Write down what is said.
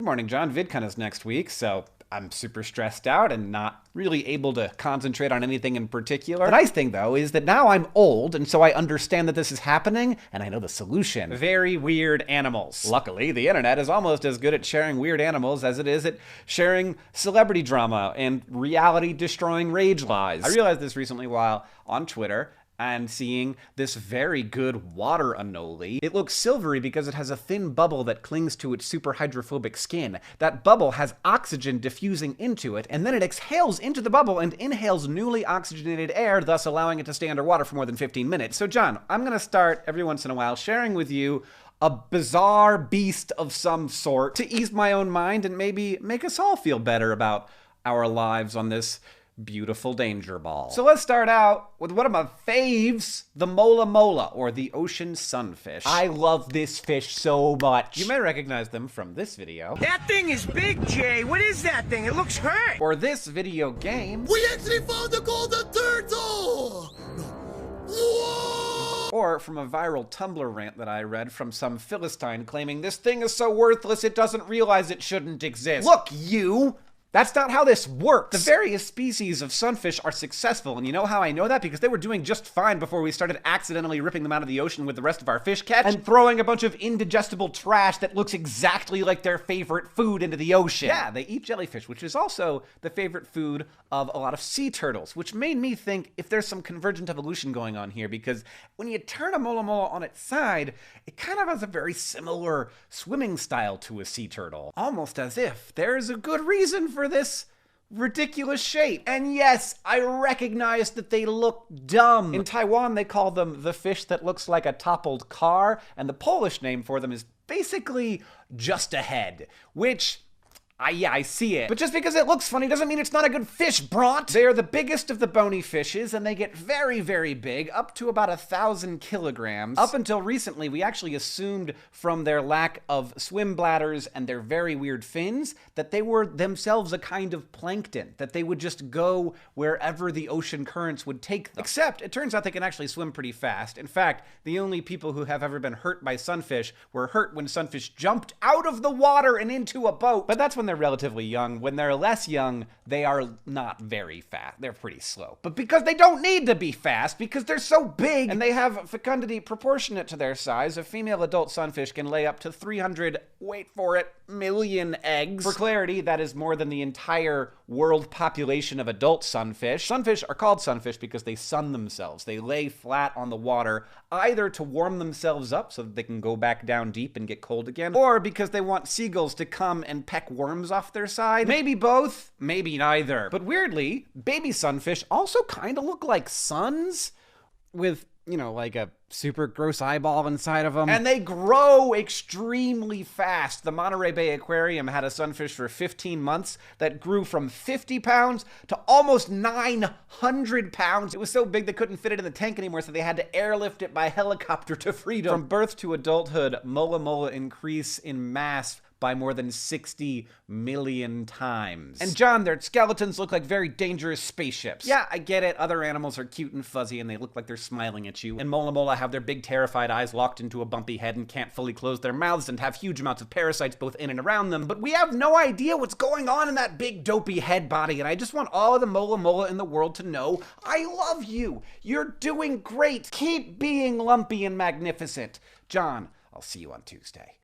Good morning, John. VidCon is next week, so I'm super stressed out and not really able to concentrate on anything in particular. The nice thing, though, is that now I'm old, and so I understand that this is happening, and I know the solution. Very weird animals. Luckily, the internet is almost as good at sharing weird animals as it is at sharing celebrity drama and reality-destroying rage lies. I realized this recently while on Twitter, and seeing this very good water anole. It looks silvery because it has a thin bubble that clings to its super hydrophobic skin. That bubble has oxygen diffusing into it, and then it exhales into the bubble and inhales newly oxygenated air, thus allowing it to stay underwater for more than 15 minutes. So John, I'm gonna start every once in a while sharing with you a bizarre beast of some sort to ease my own mind and maybe make us all feel better about our lives on this beautiful danger ball. So let's start out with one of my faves, the mola mola, or the ocean sunfish. I love this fish so much. You may recognize them from this video. That thing is big, Jay. What is that thing? It looks hurt. Or this video game. We actually found the golden turtle! Whoa! Or from a viral Tumblr rant that I read from some Philistine claiming this thing is so worthless it doesn't realize it shouldn't exist. Look, you! That's not how this works. The various species of sunfish are successful, and you know how I know that? Because they were doing just fine before we started accidentally ripping them out of the ocean with the rest of our fish catch and throwing a bunch of indigestible trash that looks exactly like their favorite food into the ocean. Yeah, they eat jellyfish, which is also the favorite food of a lot of sea turtles, which made me think if there's some convergent evolution going on here, because when you turn a mola mola on its side, it kind of has a very similar swimming style to a sea turtle. Almost as if there's a good reason for this ridiculous shape. And yes, I recognize that they look dumb. In Taiwan, they call them the fish that looks like a toppled car, and the Polish name for them is basically just a head, which I see it. But just because it looks funny doesn't mean it's not a good fish, Bront. They are the biggest of the bony fishes, and they get very, very big, up to about 1,000 kilograms. Up until recently, we actually assumed from their lack of swim bladders and their very weird fins that they were themselves a kind of plankton, that they would just go wherever the ocean currents would take them. Except, it turns out they can actually swim pretty fast. In fact, the only people who have ever been hurt by sunfish were hurt when sunfish jumped out of the water and into a boat. But that's when they're relatively young. When they're less young, they are not very fast. They're pretty slow. But because they don't need to be fast, because they're so big and they have fecundity proportionate to their size, a female adult sunfish can lay up to 300, wait for it, million eggs. For clarity, that is more than the entire world population of adult sunfish. Sunfish are called sunfish because they sun themselves. They lay flat on the water, either to warm themselves up so that they can go back down deep and get cold again, or because they want seagulls to come and peck worms off their side. Maybe both, maybe neither. But weirdly, baby sunfish also kind of look like suns with, you know, like a super gross eyeball inside of them. And they grow extremely fast. The Monterey Bay Aquarium had a sunfish for 15 months that grew from 50 pounds to almost 900 pounds. It was so big they couldn't fit it in the tank anymore, so they had to airlift it by helicopter to freedom. From birth to adulthood, mola mola increase in mass by more than 60 million times. And John, their skeletons look like very dangerous spaceships. Yeah, I get it. Other animals are cute and fuzzy and they look like they're smiling at you. And mola mola have their big terrified eyes locked into a bumpy head and can't fully close their mouths and have huge amounts of parasites both in and around them. But we have no idea what's going on in that big dopey head body, and I just want all of the mola mola in the world to know I love you. You're doing great. Keep being lumpy and magnificent. John, I'll see you on Tuesday.